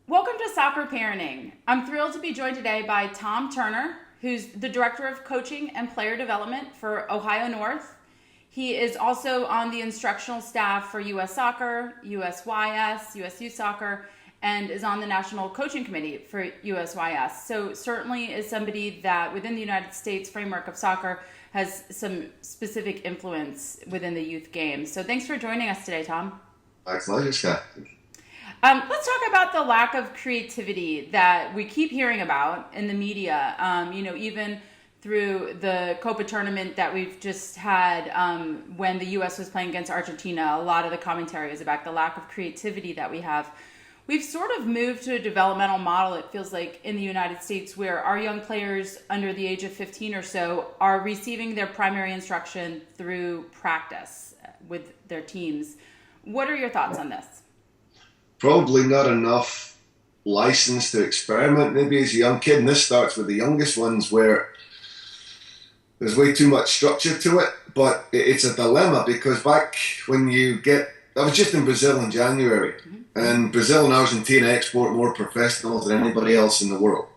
Welcome to Soccer Parenting. I'm thrilled to be joined today by Tom Turner, who's the Director of Coaching and Player Development for Ohio North. He is also on the instructional staff for U.S. Soccer, USYS, USU Soccer, and is on the National Coaching Committee for USYS. So certainly is somebody that within the United States framework of soccer has some specific influence within the youth game. So thanks for joining us today, Tom. My pleasure, Scott. Let's talk about the lack of creativity that we keep hearing about in the media. Even through the Copa tournament that we've just had when the U.S. was playing against Argentina, a lot of the commentary is about the lack of creativity that we have. We've sort of moved to a developmental model, it feels like, in the United States where our young players under the age of 15 or so are receiving their primary instruction through practice with their teams. What are your thoughts on this? Probably not enough license to experiment, maybe as a young kid. And this starts with the youngest ones where there's way too much structure to it. But it's a dilemma because back when I was just in Brazil in January, and Brazil and Argentina export more professionals than anybody else in the world.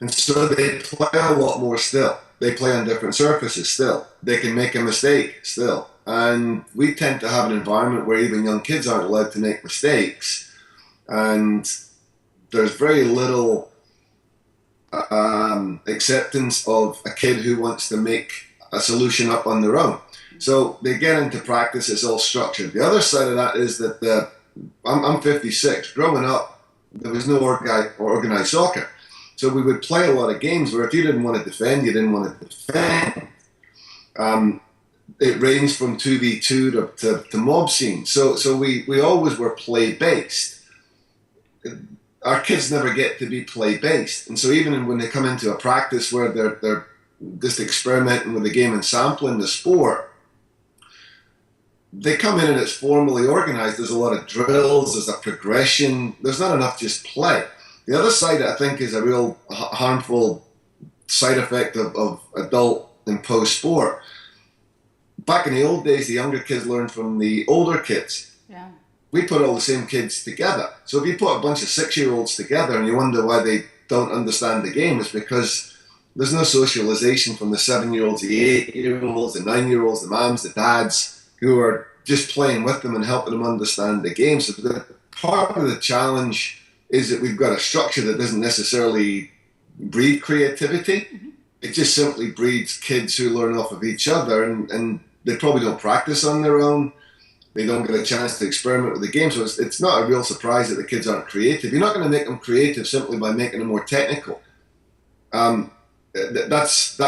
And so they play a lot more still. They play on different surfaces still. They can make a mistake still. And we tend to have an environment where even young kids aren't allowed to make mistakes. And there's very little acceptance of a kid who wants to make a solution up on their own. So they get into practice, it's all structured. The other side of that is that I'm 56. Growing up, there was no organized soccer. So we would play a lot of games where if you didn't want to defend, you didn't want to defend. It ranged from 2v2 to mob scene. So we always were play-based. Our kids never get to be play-based. And so even when they come into a practice where they're just experimenting with the game and sampling the sport, they come in and it's formally organized. There's a lot of drills, there's a progression. There's not enough just play. The other side, I think, is a real harmful side effect of adult imposed sport. Back in the old days, the younger kids learned from the older kids. Yeah. We put all the same kids together. So if you put a bunch of 6-year-olds together and you wonder why they don't understand the game, it's because there's no socialization from the 7-year-olds, the 8-year-olds, the 9-year-olds, the moms, the dads, who are just playing with them and helping them understand the game. So part of the challenge is that we've got a structure that doesn't necessarily breed creativity. Mm-hmm. It just simply breeds kids who learn off of each other, and they probably don't practice on their own. They don't get a chance to experiment with the game. So it's not a real surprise that the kids aren't creative. You're not going to make them creative simply by making them more technical. That's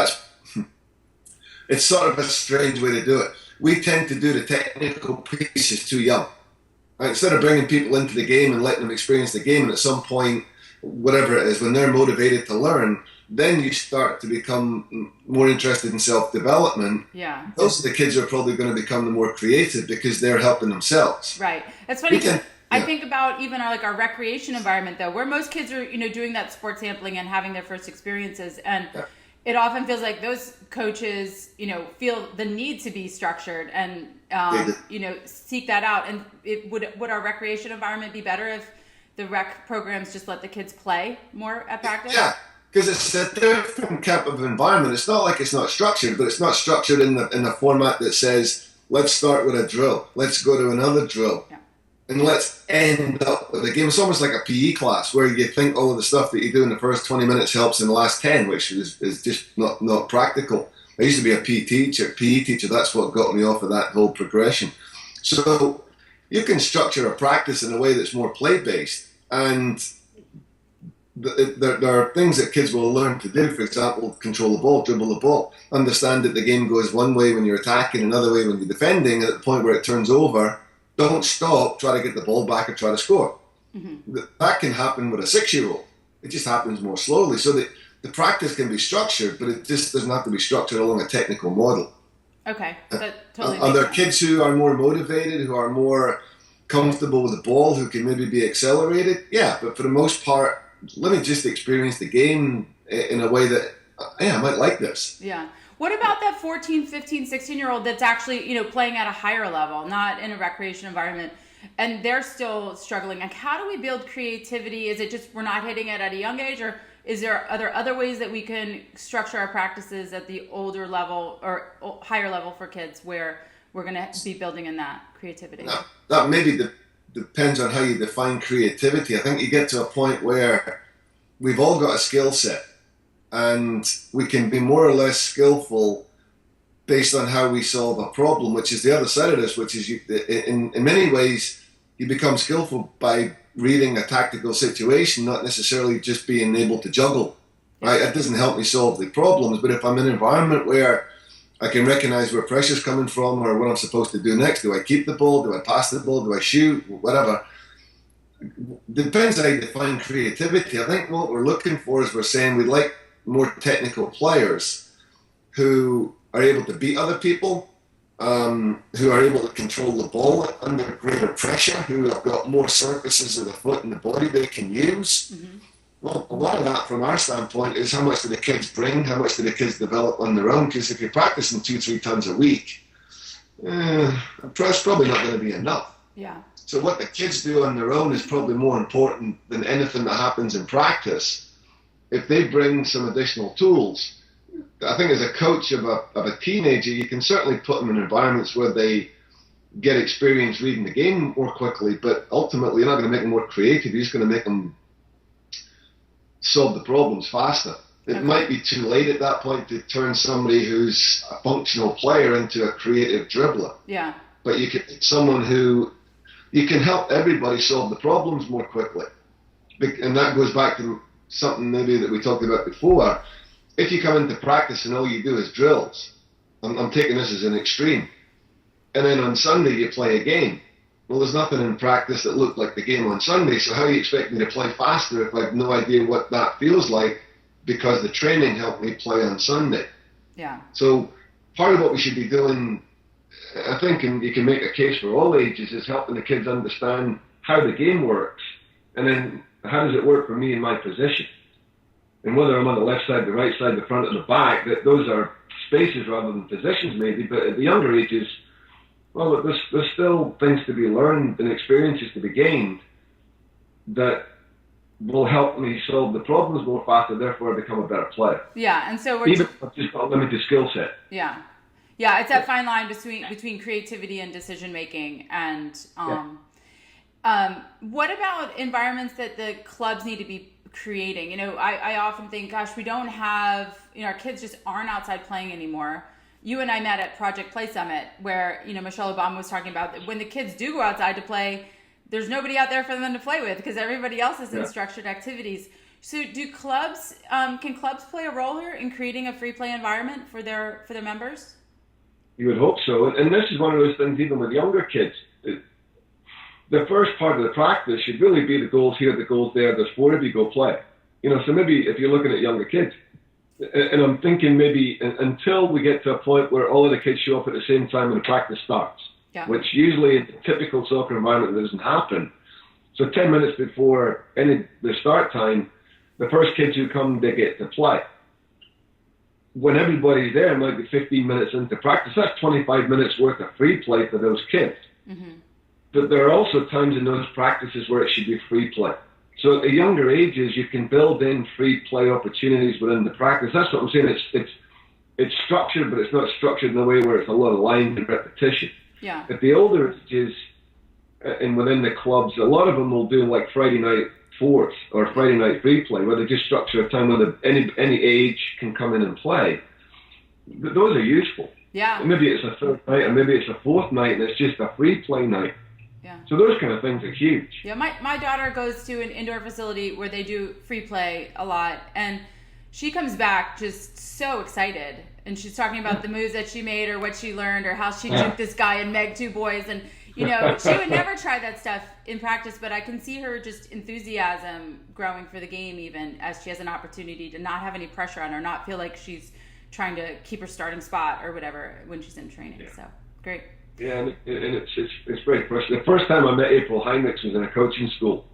it's sort of a strange way to do it. We tend to do the technical pieces too young. Right? Instead of bringing people into the game and letting them experience the game, and at some point, whatever it is, when they're motivated to learn, then you start to become more interested in self-development. Yeah. Those are the kids who are probably going to become the more creative because they're helping themselves. Right. That's funny. I think about even our recreation environment, though, where most kids are, doing that sports sampling and having their first experiences. And it often feels like those coaches, feel the need to be structured and, seek that out. And would our recreation environment be better if the rec programs just let the kids play more at practice? Yeah, because it's a different type of environment. It's not like it's not structured, but it's not structured in the format that says, let's start with a drill, let's go to another drill, and let's end up with a game. It's almost like a PE class where you think all of the stuff that you do in the first 20 minutes helps in the last 10, which is just not practical. I used to be a PE teacher. That's what got me off of that whole progression. So you can structure a practice in a way that's more play-based, and there are things that kids will learn to do. For example, control the ball, dribble the ball, understand that the game goes one way when you're attacking, another way when you're defending, and at the point where it turns over, don't stop, try to get the ball back or try to score. Mm-hmm. That can happen with a 6-year-old. It just happens more slowly. So the practice can be structured, but it just doesn't have to be structured along a technical model. Okay, that totally Are there sense. kids who are more motivated, who are more comfortable with the ball, who can maybe be accelerated? Yeah, but for the most part, let me just experience the game in a way that, I might like this. Yeah. What about that 14, 15, 16-year-old that's actually, playing at a higher level, not in a recreation environment, and they're still struggling. Like, how do we build creativity? Is it just we're not hitting it at a young age, or are there other ways that we can structure our practices at the older level or higher level for kids where we're going to be building in that creativity? That maybe depends on how you define creativity. I think you get to a point where we've all got a skill set, and we can be more or less skillful based on how we solve a problem, which is the other side of this, which is in many ways you become skillful by reading a tactical situation, not necessarily just being able to juggle, right? That doesn't help me solve the problems, but if I'm in an environment where I can recognize where pressure's coming from or what I'm supposed to do next, do I keep the ball, do I pass the ball, do I shoot, whatever. Depends how you define creativity. I think what we're looking for is we're saying we'd like more technical players who are able to beat other people, who are able to control the ball under greater pressure, who have got more surfaces of the foot and the body they can use. Mm-hmm. Well, a lot of that from our standpoint is how much do the kids bring, how much do the kids develop on their own, because if you're practicing 2-3 times a week, it's probably not going to be enough. Yeah. So what the kids do on their own is probably more important than anything that happens in practice. If they bring some additional tools, I think as a coach of a teenager, you can certainly put them in environments where they get experience reading the game more quickly, but ultimately you're not going to make them more creative, you're just going to make them solve the problems faster. It might be too late at that point to turn somebody who's a functional player into a creative dribbler. Yeah. But you can someone who you can help everybody solve the problems more quickly. And that goes back to something maybe that we talked about before. If you come into practice and all you do is drills, I'm taking this as an extreme, and then on Sunday you play a game. Well, there's nothing in practice that looked like the game on Sunday, so how do you expect me to play faster if I have no idea what that feels like because the training helped me play on Sunday? Yeah. So part of what we should be doing, I think, and you can make a case for all ages, is helping the kids understand how the game works, and then how does it work for me in my position? And whether I'm on the left side, the right side, the front, and the back, that those are spaces rather than positions maybe, but at the younger ages, well, there's still things to be learned and experiences to be gained that will help me solve the problems more faster, therefore I become a better player. Yeah, and so even if I've just got a limited skill set. Yeah. Yeah, it's that fine line between creativity and decision making. And what about environments that the clubs need to be creating? You know, I often think, gosh, we don't have, our kids just aren't outside playing anymore. You and I met at Project Play Summit where, Michelle Obama was talking about that when the kids do go outside to play, there's nobody out there for them to play with because everybody else is in structured activities. So do clubs, can clubs play a role here in creating a free play environment for their members? You would hope so. And this is one of those things even with younger kids. The first part of the practice should really be the goals here, the goals there, there's 4 of you, go play. So maybe if you're looking at younger kids, and I'm thinking maybe until we get to a point where all of the kids show up at the same time when the practice starts, which usually in a typical soccer environment doesn't happen. So 10 minutes before the start time, the first kids who come, they get to play. When everybody's there, it might be 15 minutes into practice. That's 25 minutes worth of free play for those kids. Mm-hmm. But there are also times in those practices where it should be free play. So at the younger ages, you can build in free play opportunities within the practice. That's what I'm saying. It's structured, but it's not structured in a way where it's a lot of lines and repetition. Yeah. At the older ages, and within the clubs, a lot of them will do like Friday night fourths or Friday night free play, where they just structure a time where any age can come in and play. But those are useful. Yeah. And maybe it's a third night, or maybe it's a fourth night, and it's just a free play night. Yeah. So those kind of things are huge. Yeah, my daughter goes to an indoor facility where they do free play a lot, and she comes back just so excited. And she's talking about the moves that she made or what she learned or how she juked this guy and Meg 2 boys. And, she would never try that stuff in practice, but I can see her just enthusiasm growing for the game even as she has an opportunity to not have any pressure on her, not feel like she's trying to keep her starting spot or whatever when she's in training. Yeah. So, great. Yeah, and it's very frustrating. The first time I met April Heinrichs was in a coaching school.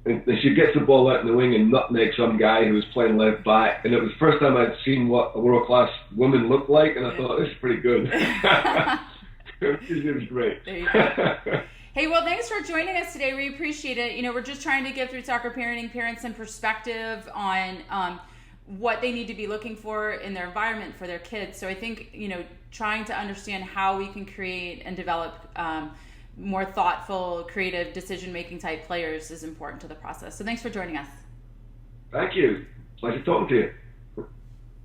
And she gets the ball out in the wing and nutmeg some guy who was playing left back. And it was the first time I'd seen what a world-class woman looked like, and I thought, this is pretty good. It was great. There you go. Hey, well, thanks for joining us today. We appreciate it. You know, we're just trying to give Through Soccer Parenting parents some perspective on what they need to be looking for in their environment for their kids. So I think, you know, trying to understand how we can create and develop more thoughtful, creative, decision-making type players is important to the process. So thanks for joining us. Thank you. Pleasure talking to you.